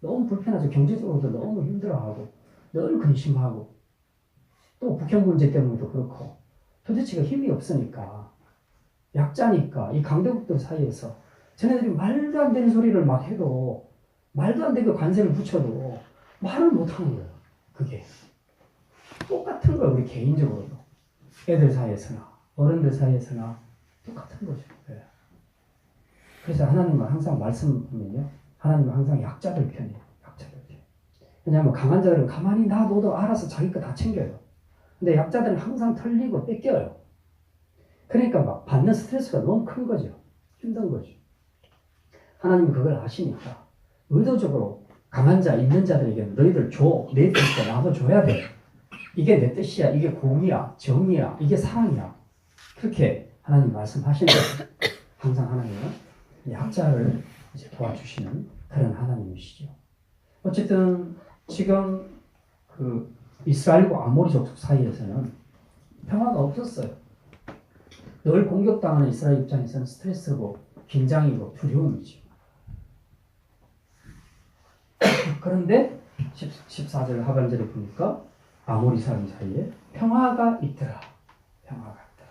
너무 불편하죠. 경제적으로도 너무 힘들어하고 늘 근심하고 또 북한 문제 때문에도 그렇고 도대체가 힘이 없으니까 약자니까 이 강대국들 사이에서 쟤네들이 말도 안 되는 소리를 막 해도 말도 안 되게 관세를 붙여도 말을 못하는 거예요. 그게 똑같은 거예요. 우리 개인적으로도 애들 사이에서나 어른들 사이에서나 똑같은 거죠. 네. 그래서 하나님은 항상 말씀하면요 하나님은 항상 약자들 편이에요. 약자들 편. 왜냐하면 강한 자들은 가만히 놔둬도 알아서 자기 거 다 챙겨요. 근데 약자들은 항상 털리고 뺏겨요. 그러니까 막 받는 스트레스가 너무 큰 거죠. 힘든 거죠. 하나님은 그걸 아시니까 의도적으로 강한 자, 있는 자들에게는 너희들 줘. 내 뜻이야. 나도 줘야 돼. 이게 내 뜻이야. 이게 공의야. 정의야. 이게 사랑이야. 그렇게 하나님 말씀하시는 거예요. 항상 하나님은 약자를 이제 도와주시는 그런 하나님이시죠. 어쨌든 지금 그 이스라엘과 아모리 족속 사이에서는 평화가 없었어요. 늘 공격당하는 이스라엘 입장에서는 스트레스고 긴장이고 두려움이죠. 그런데 14절 하반절에 보니까 아모리 사람 사이에 평화가 있더라. 평화가 있더라.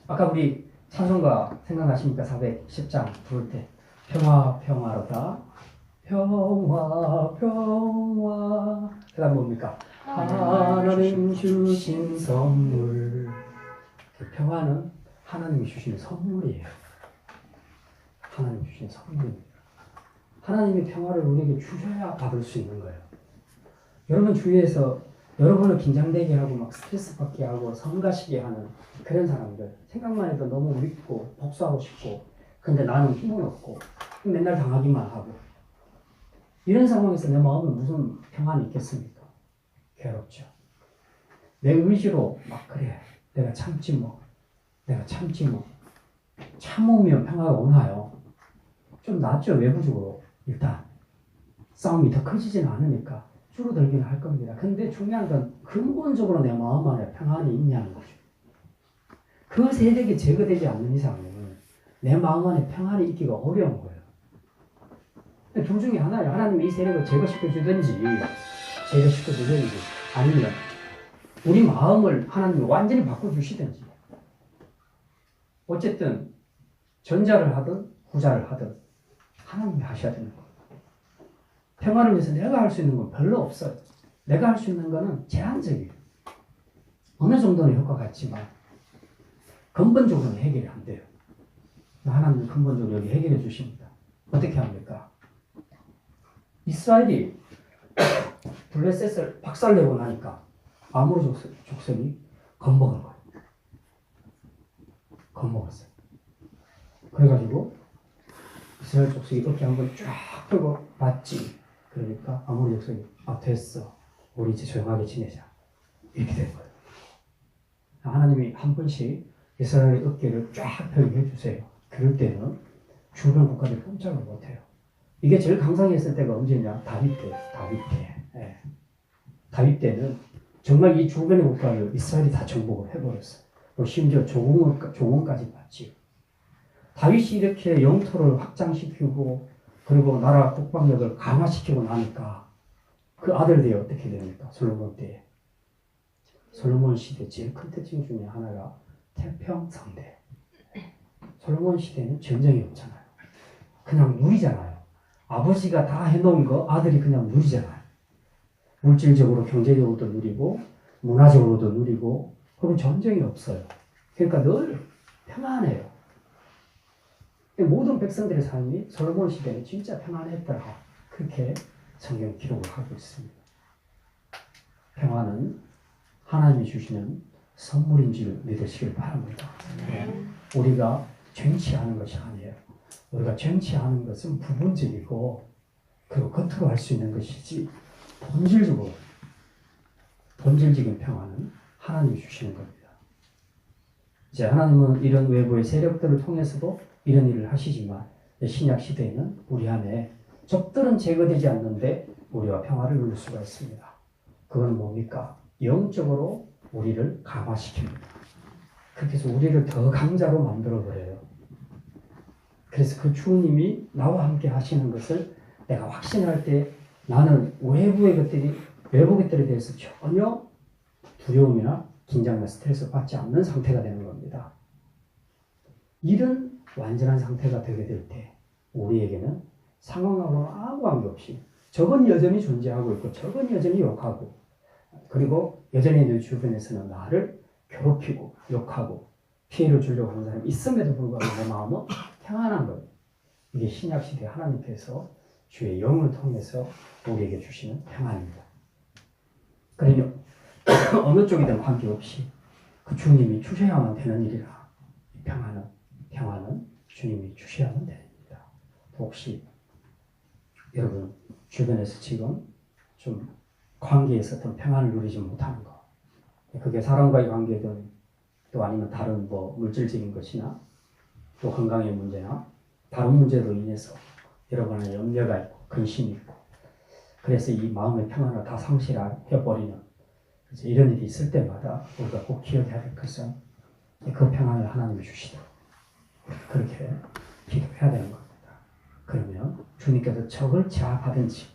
아까 우리 찬송가 생각나십니까? 410장 부를 때 평화 평화로다. 평화 평화. 그 다음 뭡니까? 하나님 주신 선물. 그 평화는 하나님이 주시는 선물이에요. 하나님 주신 선물입니다. 하나님의 평화를 우리에게 주셔야 받을 수 있는 거예요. 여러분 주위에서 여러분을 긴장되게 하고 막 스트레스 받게 하고 성가시게 하는 그런 사람들 생각만 해도 너무 밉고 복수하고 싶고 근데 나는 힘은 없고 맨날 당하기만 하고 이런 상황에서 내 마음에 무슨 평안이 있겠습니까? 괴롭죠. 내 의지로 막 그래 내가 참지 뭐 내가 참지 뭐 참으면 평화가 오나요? 좀 낫죠. 외부적으로 일단 싸움이 더 커지지는 않으니까 줄어들기는 할 겁니다. 근데 중요한 건 근본적으로 내 마음 안에 평안이 있냐는 거죠. 그 세력이 제거되지 않는 이상은 내 마음 안에 평안이 있기가 어려운 거예요. 둘 중에 하나예요. 하나님이 이 세력을 제거시켜 주든지 아니면 우리 마음을 하나님이 완전히 바꿔주시든지 어쨌든 전자를 하든 후자를 하든 하나님이 하셔야 되는 거예요. 평화를 위해서 내가 할 수 있는 건 별로 없어요. 내가 할 수 있는 거는 제한적이에요. 어느 정도는 효과가 있지만 근본적으로는 해결이 안 돼요. 하나님은 근본적으로 여기 해결해 주십니다. 어떻게 합니까? 이스라엘이 블레셋을 박살내고 나니까 아모리 족속이 겁먹은 거예요. 겁먹었어요. 그래가지고 이스라엘 족속이 이렇게 한번 쫙 펴고 봤지. 그러니까 아모리 족속이 됐어. 우리 이제 조용하게 지내자. 이렇게 된 거예요. 하나님이 한 번씩 이스라엘의 어깨를 쫙 펴게 해주세요. 그럴 때는 주변 국가들이 꼼짝을 못해요. 이게 제일 강성했을 때가 언제냐? 다윗 때. 예. 다윗 때는 정말 이 주변의 국가를 이스라엘이 다 정복을 해버렸어요. 또 심지어 조공까지 받지요. 다윗이 이렇게 영토를 확장시키고 그리고 나라 국방력을 강화시키고 나니까 그 아들들이 어떻게 됩니까? 솔로몬 때에. 솔로몬 시대 제일 큰 특징 중에 하나가 태평성대. 솔로몬 시대는 전쟁이 없잖아요. 그냥 누리잖아요. 아버지가 다 해놓은 거 아들이 그냥 누리잖아요. 물질적으로 경제적으로도 누리고 문화적으로도 누리고 그리고 전쟁이 없어요. 그러니까 늘 평안해요. 모든 백성들의 삶이 솔로몬 시대에 진짜 평안했더라. 그렇게 성경 기록을 하고 있습니다. 평안은 하나님이 주시는 선물인 줄 믿으시길 바랍니다. 우리가 쟁취하는 것이 아니에요. 우리가 쟁취하는 것은 부분적이고 그리고 겉으로 할 수 있는 것이지 본질적인 평화는 하나님이 주시는 겁니다. 이제 하나님은 이런 외부의 세력들을 통해서도 이런 일을 하시지만 신약 시대에는 우리 안에 적들은 제거되지 않는데 우리와 평화를 누릴 수가 있습니다. 그건 뭡니까? 영적으로 우리를 강화시킵니다. 그렇게 해서 우리를 더 강자로 만들어버려요. 그래서 그 주님이 나와 함께 하시는 것을 내가 확신할 때 나는 외부 것들에 대해서 전혀 두려움이나 긴장이나 스트레스 받지 않는 상태가 되는 겁니다. 이런 완전한 상태가 되게 될 때 우리에게는 상황하고는 아무 관계없이 적은 여전히 존재하고 있고 적은 여전히 욕하고 그리고 여전히 내 주변에서는 나를 괴롭히고 욕하고 피해를 주려고 하는 사람이 있음에도 불구하고 내 마음은 평안한 거예요. 이게 신약시대 하나님께서 주의 영을 통해서 우리에게 주시는 평안입니다. 그러니 어느 쪽이든 관계없이 그 주님이 주셔야만 되는 일이라. 평안은 주님이 주셔야만 되는 일이다. 혹시 여러분 주변에서 지금 좀 관계에서 어떤 평안을 누리지 못하는 거, 그게 사람과의 관계든 또 아니면 다른 물질적인 것이나 또 건강의 문제나 다른 문제로 인해서 여러분의 염려가 있고 근심이 있고 그래서 이 마음의 평안을 다 상실해버리는 이런 일이 있을 때마다 우리가 꼭 기억해야 될 것은 그 평안을 하나님이 주시도록 그렇게 기도해야 되는 겁니다. 그러면 주님께서 적을 제압하든지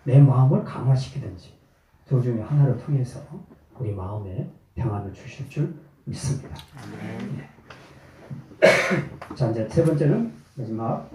내 마음을 강화시키든지 둘 중에 하나를 통해서 우리 마음에 평안을 주실 줄 믿습니다. 네. 자, 이제 세 번째는 마지막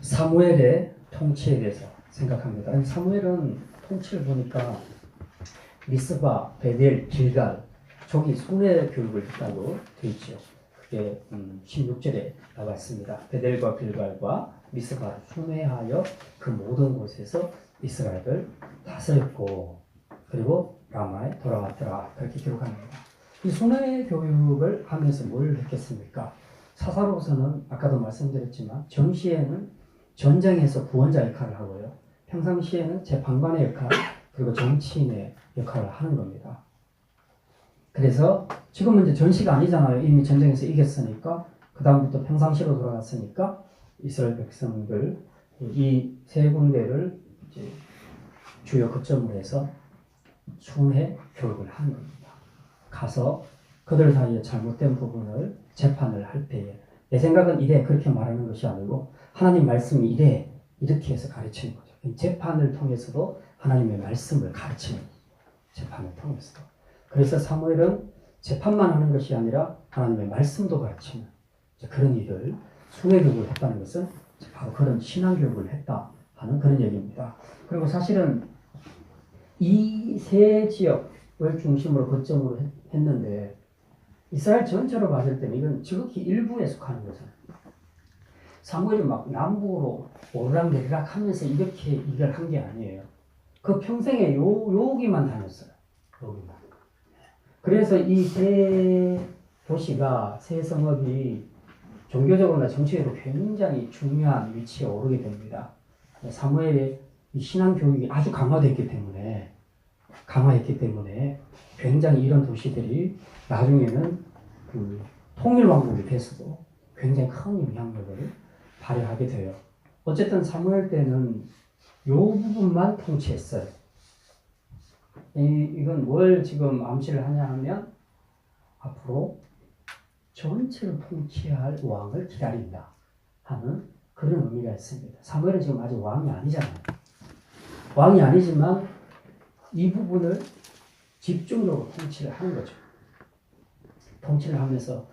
사무엘의 통치에 대해서 생각합니다. 사무엘은 통치를 보니까 미스바, 베델, 길갈 저기 순회 교육을 했다고 되어 있죠. 그게 16절에 나와 있습니다. 베델과 길갈과 미스바를 순회하여 그 모든 곳에서 이스라엘을 다스렸고 그리고 라마에 돌아왔더라. 그렇게 기록합니다. 이 순회 교육을 하면서 뭘 했겠습니까? 사사로서는 아까도 말씀드렸지만 정시에는 전쟁에서 구원자 역할을 하고요. 평상시에는 재판관의 역할 그리고 정치인의 역할을 하는 겁니다. 그래서 지금은 이제 전시가 아니잖아요. 이미 전쟁에서 이겼으니까 그 다음부터 평상시로 돌아갔으니까 이스라엘 백성들 이 세 군데를 이제 주요 거점으로 해서 순회 교육을 하는 겁니다. 가서 그들 사이에 잘못된 부분을 재판을 할 때에 내 생각은 이래 그렇게 말하는 것이 아니고 하나님 말씀이 이래 이렇게 해서 가르치는 거죠. 재판을 통해서도 하나님의 말씀을 가르치는 재판을 통해서도. 그래서 사무엘은 재판만 하는 것이 아니라 하나님의 말씀도 가르치는 그런 일을 순회교육을 했다는 것은 바로 그런 신앙교육을 했다 하는 그런 얘기입니다. 그리고 사실은 이 세 지역을 중심으로 거점으로 했는데 이스라엘 전체로 봤을 때는 이건 지극히 일부에 속하는 거잖아요. 사무엘이 막 남북으로 오르락내리락 하면서 이렇게 이걸 한 게 아니에요. 그 평생에 여기만 다녔어요. 여기만. 그래서 이 세 도시가, 세 성읍이 종교적으로나 정치적으로 굉장히 중요한 위치에 오르게 됩니다. 사무엘의 이 신앙 교육이 아주 강화했기 때문에 굉장히 이런 도시들이 나중에는 그 통일왕국이 돼서도 굉장히 큰 영향력을 발휘하게 돼요. 어쨌든 사무엘 때는 이 부분만 통치했어요. 이건 뭘 지금 암시를 하냐 하면 앞으로 전체를 통치할 왕을 기다린다 하는 그런 의미가 있습니다. 사무엘은 지금 아직 왕이 아니잖아요. 왕이 아니지만 이 부분을 집중적으로 통치를 하는 거죠. 통치를 하면서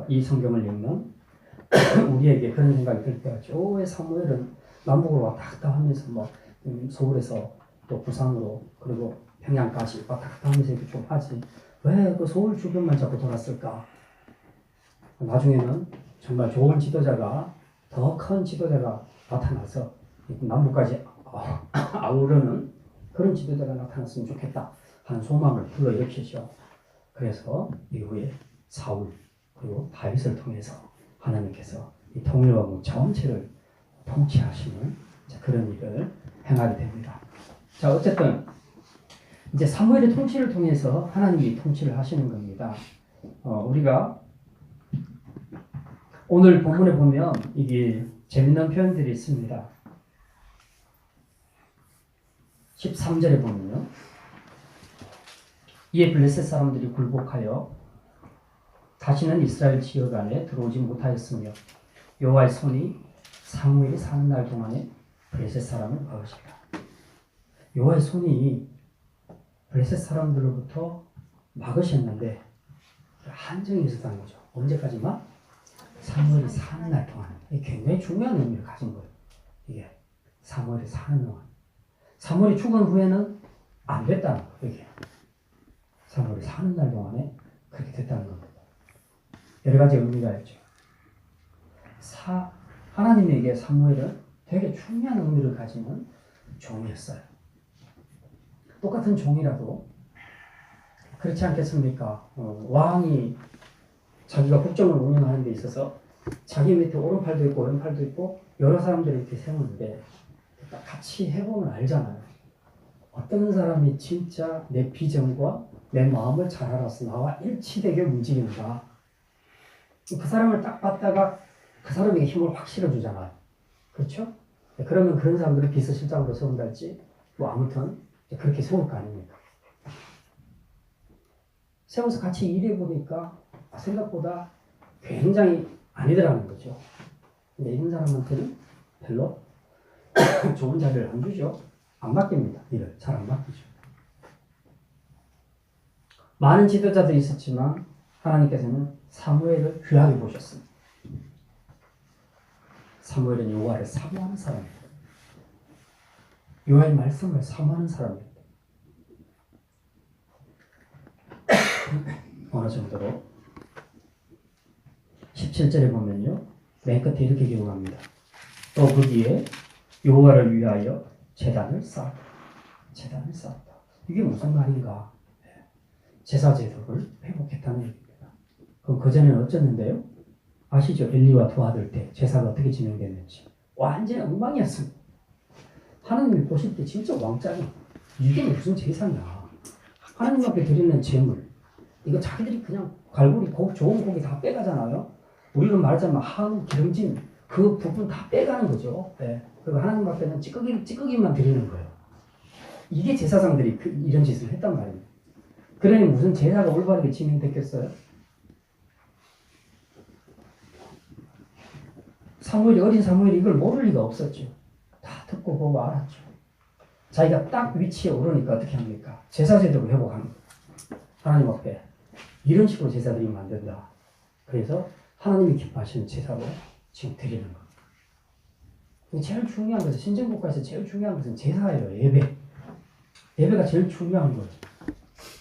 이 성경을 읽는 우리에게 그런 생각이 들 때가 있죠. 왜 사무엘은 남북으로 왔다 갔다 하면서 서울에서 또 부산으로 그리고 평양까지 왔다 갔다 하면서 이렇게 좀 하지. 왜 그 서울 주변만 자꾸 돌았을까? 나중에는 정말 좋은 지도자가 더 큰 지도자가 나타나서 남북까지 아우르는 그런 지도자가 나타났으면 좋겠다 하는 소망을 불러일으키죠. 그래서 이후에 사울 그리고 다윗을 통해서 하나님께서 이 통일왕국 전체를 통치하시는 그런 일을 행하게 됩니다. 자, 어쨌든 이제 사무엘의 통치를 통해서 하나님이 통치를 하시는 겁니다. 우리가 오늘 본문에 보면 이게 재밌는 표현들이 있습니다. 13절에 보면요. 이에 블레셋 사람들이 굴복하여 다시는 이스라엘 지역 안에 들어오지 못하였으며 여호와의 손이 사무엘이 사는 날 동안에 블레셋 사람을 막으시다. 여호와의 손이 블레셋 사람들로부터 막으셨는데 한정이 있었다는 거죠. 언제까지만? 사무엘이 사는 날 동안. 이게 굉장히 중요한 의미를 가진 거예요. 이게 사무엘이 사는 동안. 사무엘이 죽은 후에는 안 됐다는 거예요. 이게 사무엘이 사는 날 동안에 그렇게 됐다는 겁니다. 여러 가지 의미가 있죠. 하나님에게 사무엘은 되게 중요한 의미를 가지는 종이었어요. 똑같은 종이라도 그렇지 않겠습니까? 왕이 자기가 국정을 운영하는 데 있어서 자기 밑에 오른팔도 있고 왼팔도 있고 여러 사람들이 이렇게 세우는데 같이 해보면 알잖아요. 어떤 사람이 진짜 내 비전과 내 마음을 잘 알아서 나와 일치되게 움직인다. 그 사람을 딱 봤다가 그 사람에게 힘을 확 실어주잖아요. 그렇죠? 그러면 그런 사람들을 비서실장으로 세운달지 뭐 아무튼 그렇게 세울 거 아닙니까? 세워서 같이 일해보니까 생각보다 굉장히 아니더라는 거죠. 근데 이런 사람한테는 별로 좋은 자리를 안 주죠. 안 맡깁니다. 일을 잘 안 맡기죠. 많은 지도자들이 있었지만 하나님께서는 사무엘을 귀하게 보셨습니다. 사무엘은 여호와를 사모하는 사람입니다. 여호와의 말씀을 사모하는 사람입니다. 어느 정도로 17절에 보면요. 맨 끝에 이렇게 기록합니다. 또 거기에 여호와를 위하여 제단을 쌓았다. 제단을 쌓았다. 이게 무슨 말인가? 제사 제도를 회복했다는 얘기입니다. 그럼 그전에는 어쩌는데요? 아시죠? 엘리와 두 아들 때 제사가 어떻게 진행됐는지. 완전히 엉망이었습니다. 하나님이 보실 때 진짜 왕짱이 이게 무슨 제사냐. 하나님 앞에 드리는 제물. 이거 자기들이 그냥 갈고리 좋은 고기 다 빼가잖아요. 우리는 말하자면 한우, 기름진 그 부분 다 빼가는 거죠. 네. 그리고 하나님 앞에는 찌꺼기만 드리는 거예요. 이게 제사장들이 이런 짓을 했단 말입니다. 그러니 무슨 제사가 올바르게 진행됐겠어요? 어린 사무엘이 이걸 모를 리가 없었죠. 다 듣고 보고 알았죠. 자기가 딱 위치에 오르니까 어떻게 합니까? 제사제도를 회복합니다. 하나님 앞에 이런 식으로 제사 드리면 안 된다. 그래서 하나님이 기뻐하시는 제사로 지금 드리는 겁니다. 제일 중요한 것은 신정국가에서 제일 중요한 것은 제사예요. 예배. 예배가 제일 중요한 거예요.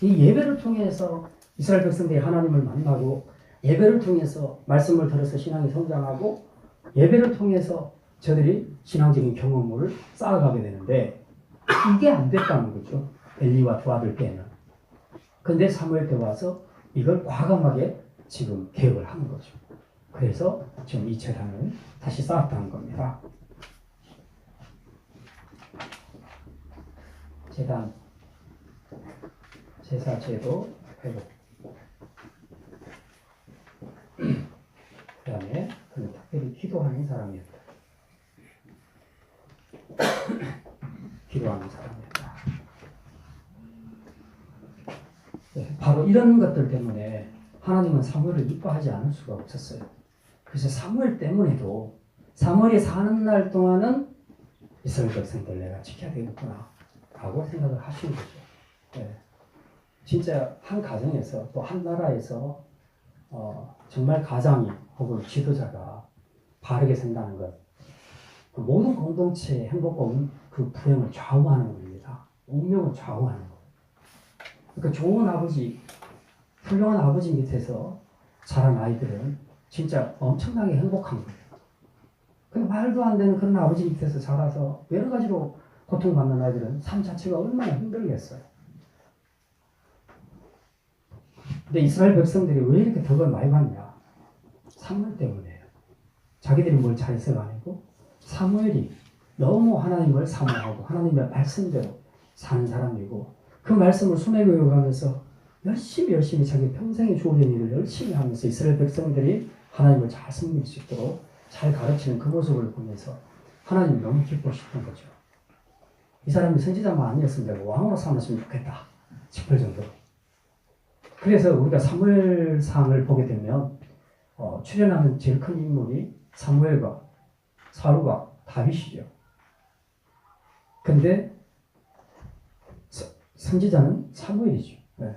이 예배를 통해서 이스라엘 백성들이 하나님을 만나고 예배를 통해서 말씀을 들어서 신앙이 성장하고 예배를 통해서 저들이 신앙적인 경험을 쌓아가게 되는데 이게 안 됐다는 거죠. 엘리와 두 아들 때는. 근데 사무엘 때 와서 이걸 과감하게 지금 개혁을 하는 거죠. 그래서 지금 이 제단을 다시 쌓았다는 겁니다. 제단, 제사 제도 회복. 그 다음에 그는 특별히 기도하는 사람이었다. 기도하는 사람이었다. 네, 바로 이런 것들 때문에 하나님은 사무엘을 이뻐하지 않을 수가 없었어요. 그래서 사무엘 때문에도 사무엘이 사는 날 동안은 이스라엘 백성들 내가 지켜야 되겠구나 라고 생각을 하시는 거죠. 네. 진짜 한 가정에서 또 한 나라에서 정말 가장이 혹은 지도자가 바르게 산다는 것, 그 모든 공동체의 행복과 그 불행을 좌우하는 겁니다. 운명을 좌우하는 것. 그러니까 좋은 아버지, 훌륭한 아버지 밑에서 자란 아이들은 진짜 엄청나게 행복한 거예요. 근데 말도 안 되는 그런 아버지 밑에서 자라서 여러 가지로 고통받는 아이들은 삶 자체가 얼마나 힘들겠어요. 근데 이스라엘 백성들이 왜 이렇게 덕을 많이 받냐? 사무엘 때문이에요. 자기들이 뭘 잘해서가 아니고 사무엘이 너무 하나님을 사모하고 하나님의 말씀대로 사는 사람이고 그 말씀을 손에 배워가면서 열심히 자기 평생에 주어진 일을 열심히 하면서 이스라엘 백성들이 하나님을 잘 섬길 수 있도록 잘 가르치는 그 모습을 보면서 하나님이 너무 기뻐하셨던 거죠. 이 사람이 선지자만 아니었으면 내가 왕으로 삼았으면 좋겠다 싶을 정도로. 그래서 우리가 사무엘상을 보게 되면 출연하는 제일 큰 인물이 사무엘과 사울과 다윗이죠. 근데 선지자는 사무엘이죠. 네.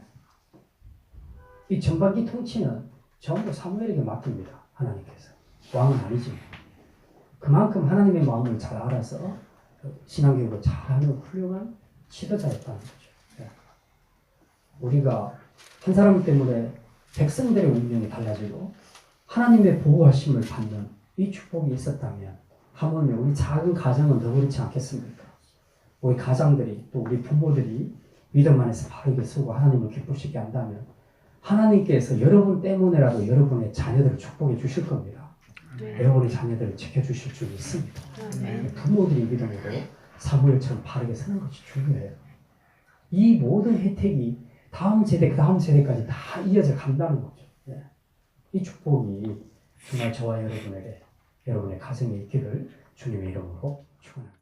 이 전반기 통치는 전부 사무엘에게 맡깁니다. 하나님께서. 왕은 아니지. 그만큼 하나님의 마음을 잘 알아서 신앙교육을 잘하는 훌륭한 지도자였다는 거죠. 네. 우리가 한 사람 때문에 백성들의 운명이 달라지고 하나님의 보호하심을 받는 이 축복이 있었다면 하물며 우리 작은 가정은 더 그렇지 않겠습니까? 우리 가장들이 또 우리 부모들이 믿음 안에서 바르게 서고 하나님을 기쁘시게 한다면 하나님께서 여러분 때문에라도 여러분의 자녀들을 축복해 주실 겁니다. 네. 여러분의 자녀들을 지켜주실 줄 믿습니다. 네. 부모들이 믿음으로 사무엘처럼 바르게 서는 것이 중요해요. 이 모든 혜택이 다음 세대, 그 다음 세대까지 다 이어져 간다는 거죠. 네. 이 축복이 정말 저와 여러분에게, 여러분의 가정에 있기를 주님의 이름으로 축원합니다.